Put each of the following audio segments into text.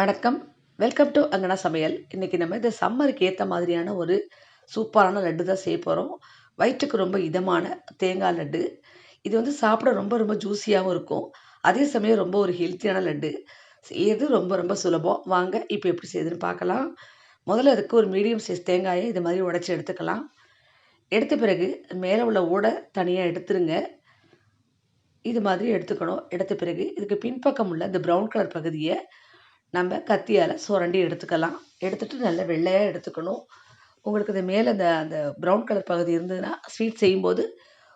வணக்கம். Welcome to அங்கனா சமையல். இன்னைக்கு நம்ம இந்த சம்மருக்கு ஏத்த மாதிரியான ஒரு சூப்பரான லட்டு தான் செய்ய போறோம். வயிற்றுக்கு ரொம்ப இதமான தேங்காய் லட்டு. இது வந்து சாப்பிட ரொம்ப ரொம்ப ஜூஸியாவும் இருக்கும். அதே சமயம் ரொம்ப ஒரு ஹெல்த்தியான லட்டு. செய்யறது ரொம்ப ரொம்ப சுலபம். வாங்க இப்ப எப்படி செய்யுதுன்னு பார்க்கலாம். முதல்ல அதுக்கு ஒரு மீடியம் சைஸ் தேங்காய இது மாதிரி உடைச்சு எடுத்துக்கலாம். எடுத்த பிறகு மேல உள்ள ஓட தனியா எடுத்துருங்க. இது மாதிரி எடுத்துக்கணும். எடுத்த பிறகு இதுக்கு பின்பக்கம் உள்ள இந்த ப்ரவுன் கலர் பகுதிய நம்ம கத்தியால சுரண்டி எடுத்துக்கலாம். எடுத்துட்டு நல்ல வெள்ளையா எடுத்துக்கணும். உங்களுக்கு இது மேல அந்த அந்த ப்ரவுன் கலர் பகுதி இருந்ததுன்னா, ஸ்வீட் செய்யும்போது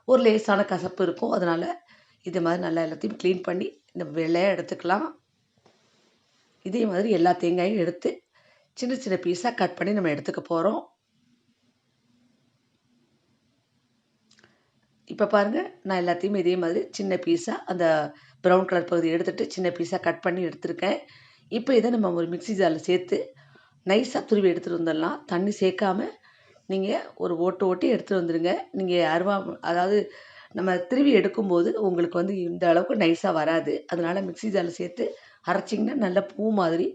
ஒரு லேசான கசப்பு இருக்கும். அதனால இது மாதிரி நல்லா எல்லாத்தையும் கிளீன் பண்ணி இந்த வெள்ளையா எடுத்துக்கலாம். இதே மாதிரி எல்லா தேங்காயும் எடுத்து சின்ன சின்ன பீஸா கட் பண்ணி நம்ம எடுத்துக்க போறோம். இப்ப பாருங்க, நான் எல்லாத்தையும் இதே மாதிரி சின்ன பீஸா அந்த ப்ரவுன் கலர் பகுதிய எடுத்துட்டு சின்ன பீஸா கட் பண்ணி எடுத்திருக்கேன். இப்ப இத நம்ம ஒரு மிக்ஸி ஜார்ல சேர்த்து நைஸா துருவி எடுத்துட்டு வந்துடலாம். தண்ணி சேர்க்காம நீங்க ஒரு ஓட்டு ஓட்டி எடுத்துட்டு வந்துருங்க. நீங்க அதாவது நம்ம திருவி எடுக்கும்போது உங்களுக்கு வந்து இந்த அளவுக்கு நைஸா வராது. அதனால மிக்ஸி ஜார்ல சேர்த்து அரைச்சிங்கன்னா நல்ல பூ மாதிரி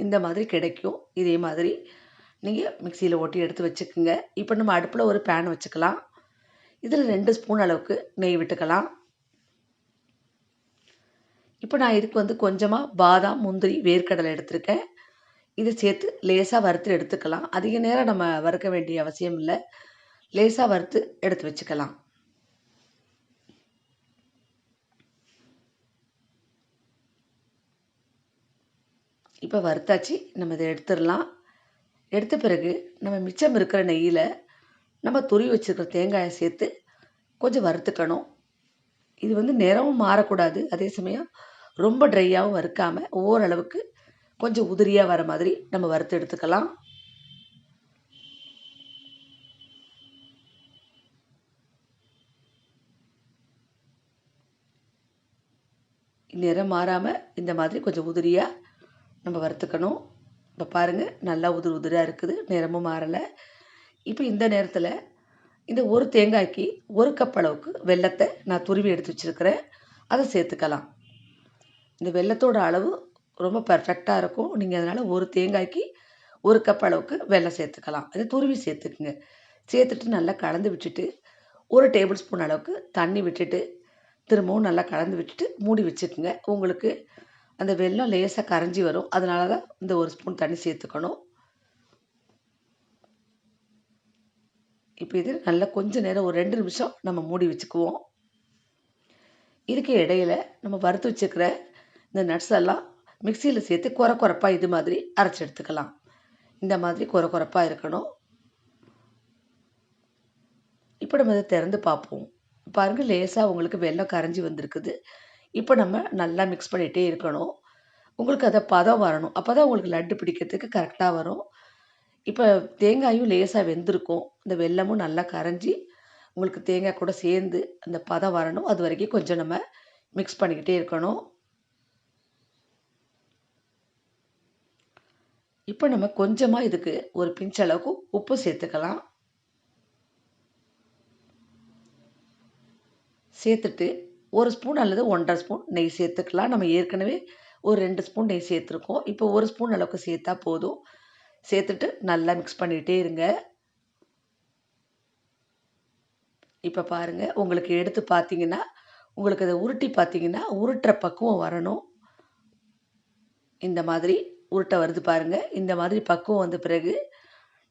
இந்த மாதிரி கிடைக்கும். இதே மாதிரி நீங்க மிக்ஸியில ஓட்டி எடுத்து வச்சுக்கோங்க. இப்போ நம்ம அடுப்புல ஒரு பேன் வச்சுக்கலாம். இதில் 2 ஸ்பூன் அளவுக்கு நெய் விட்டுக்கலாம். இப்போ நான் இதுக்கு வந்து கொஞ்சமாக பாதாம், முந்திரி, வேர்க்கடலை எடுத்திருக்கேன். இதை சேர்த்து லேசாக வறுத்து எடுத்துக்கலாம். அதிக நேரம் நம்ம வறுக்க வேண்டிய அவசியம் இல்லை. லேசாக வறுத்து எடுத்து வச்சுக்கலாம். இப்போ வறுத்தாச்சு. நம்ம இதை எடுத்துடலாம். எடுத்த பிறகு நம்ம மிச்சம் இருக்கிற நெய்யில் நம்ம துருவி வச்சுருக்கிற தேங்காயை சேர்த்து கொஞ்சம் வறுத்துக்கணும். இது வந்து நிறமும் மாறக்கூடாது. அதே சமயம் ரொம்ப ட்ரையாகவும் வறுக்காமல் ஓரளவுக்கு கொஞ்சம் உதிரியாக வர மாதிரி நம்ம வறுத்து எடுத்துக்கலாம். நிறம் மாறாமல் இந்த மாதிரி கொஞ்சம் உதிரியாக நம்ம வறுத்துக்கணும். இப்போ பாருங்கள், நல்லா உதிரி உதிராக இருக்குது. நிறமும் மாறலை. இப்போ இந்த நேரத்தில் இந்த ஒரு தேங்காய்க்கு 1 கப் அளவுக்கு வெல்லத்தை நான் துருவி எடுத்து வச்சுருக்கிறேன். அதை சேர்த்துக்கலாம். இந்த வெல்லத்தோட அளவு ரொம்ப பர்ஃபெக்டாக இருக்கும். நீங்கள் அதனால் ஒரு தேங்காய்க்கு 1 கப் அளவுக்கு வெல்லம் சேர்த்துக்கலாம். அதை துருவி சேர்த்துக்குங்க. சேர்த்துட்டு நல்லா கலந்து விட்டுட்டு 1 டேபிள் ஸ்பூன் அளவுக்கு தண்ணி விட்டுட்டு திரும்பவும் நல்லா கலந்து விட்டுட்டு மூடி வச்சுக்குங்க. உங்களுக்கு அந்த வெல்லம் லேசாக கரைஞ்சி வரும். அதனால தான் இந்த 1 ஸ்பூன் தண்ணி சேர்த்துக்கணும். இப்போ இது நல்லா கொஞ்ச நேரம் ஒரு 2 நிமிஷம் நம்ம மூடி வச்சுக்குவோம். இதுக்கு இடையில நம்ம வறுத்து வச்சுக்கிற இந்த நட்ஸ் எல்லாம் மிக்சியில் சேர்த்து கொரப்பாக இது மாதிரி அரைச்சி எடுத்துக்கலாம். இந்த மாதிரி கொரப்பாக இருக்கணும். இப்போ நம்ம இதை திறந்து பார்ப்போம். பாருங்கள், லேசாக உங்களுக்கு வெல்லம் கரைஞ்சி வந்திருக்குது. இப்போ நம்ம நல்லா மிக்ஸ் பண்ணிகிட்டே இருக்கணும். உங்களுக்கு அதை பதம் வரணும். அப்போ தான் உங்களுக்கு லட்டு பிடிக்கிறதுக்கு கரெக்டாக வரும். இப்போ தேங்காயும் லேசாக வெந்திருக்கும். இந்த வெல்லமும் நல்லா கரைஞ்சி உங்களுக்கு தேங்காய் கூட சேர்ந்து அந்த பதம் வரணும். அது வரைக்கும் கொஞ்சம் நம்ம மிக்ஸ் பண்ணிக்கிட்டே இருக்கணும். இப்போ நம்ம கொஞ்சமாக இதுக்கு ஒரு பிஞ்ச் அளவுக்கு உப்பு சேர்த்துக்கலாம். சேர்த்துட்டு 1 ஸ்பூன் அல்லது 1½ ஸ்பூன் நெய் சேர்த்துக்கலாம். நம்ம ஏற்கனவே ஒரு 2 ஸ்பூன் நெய் சேர்த்துருக்கோம். இப்போ 1 ஸ்பூன் அளவுக்கு சேர்த்தா போதும். சேர்த்துட்டு நல்லா மிக்ஸ் பண்ணிகிட்டே இருங்க. இப்போ பாருங்கள், உங்களுக்கு எடுத்து பார்த்தீங்கன்னா உங்களுக்கு அதை உருட்டி பார்த்தீங்கன்னா உருட்டுற பக்குவம் வரணும். இந்த மாதிரி உருட்டை வருது பாருங்கள். இந்த மாதிரி பக்குவம் வந்த பிறகு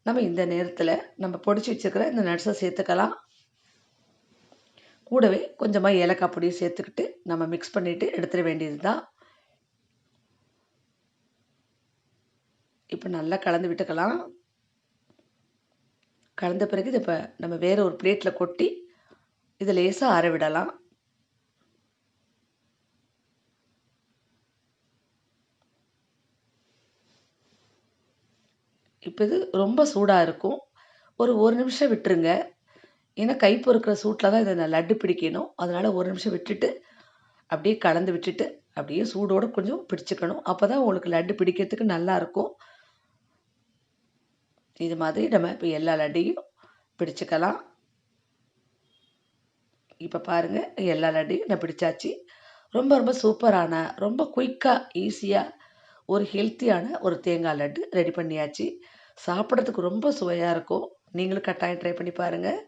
நம்ம இந்த நேரத்தில் நம்ம பொடிச்சு வச்சுருக்கிற இந்த நட்ஸை சேர்த்துக்கலாம். கூடவே கொஞ்சமாக ஏலக்காய் பொடியை சேர்த்துக்கிட்டு நம்ம மிக்ஸ் பண்ணிவிட்டு எடுத்துட வேண்டியது தான். இப்போ நல்லா கலந்து விட்டுக்கலாம். கலந்த பிறகு இதை இப்போ நம்ம வேறு ஒரு பிளேட்டில் கொட்டி இதை லேசாக ஆற விடலாம். இப்போ இது ரொம்ப சூடாக இருக்கும். ஒரு நிமிஷம் விட்டுருங்க. ஏன்னா கை பொறுக்கிற சூட்டில் தான் இதை லட்டு பிடிக்கணும். அதனால் 1 நிமிஷம் விட்டுட்டு அப்படியே கலந்து விட்டுட்டு அப்படியே சூடோடு கொஞ்சம் பிடிச்சிக்கணும். அப்போ தான் உங்களுக்கு லட்டு பிடிக்கிறதுக்கு நல்லாயிருக்கும். இது மாதிரி நம்ம இப்போ எல்லா லட்டையும் பிடிச்சிக்கலாம். இப்போ பாருங்கள், எல்லா லட்டையும் நான் பிடிச்சாச்சு. ரொம்ப ரொம்ப சூப்பரான, ரொம்ப குயிக்காக, ஈஸியாக ஒரு ஹெல்த்தியான ஒரு தேங்காய் லட்டு ரெடி பண்ணியாச்சு. சாப்பிட்றதுக்கு ரொம்ப சுவையாக இருக்கும். நீங்களும் கட்டாயம் ட்ரை பண்ணி பாருங்கள்.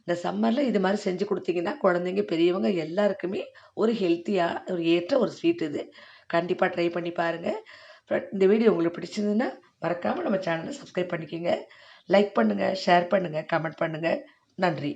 இந்த சம்மரில் இது மாதிரி செஞ்சு கொடுத்தீங்கன்னா குழந்தைங்க பெரியவங்க எல்லாருக்குமே ஒரு ஹெல்த்தியாக ஒரு ஏற்ற ஒரு ஸ்வீட் இது. கண்டிப்பாக ட்ரை பண்ணி பாருங்கள். இந்த வீடியோ உங்களுக்கு பிடிச்சிருந்ததுன்னா மறக்காமல் நம்ம சேனலை சப்ஸ்கிரைப் பண்ணிக்கோங்க. லைக் பண்ணுங்கள், ஷேர் பண்ணுங்கள், கமெண்ட் பண்ணுங்கள். நன்றி.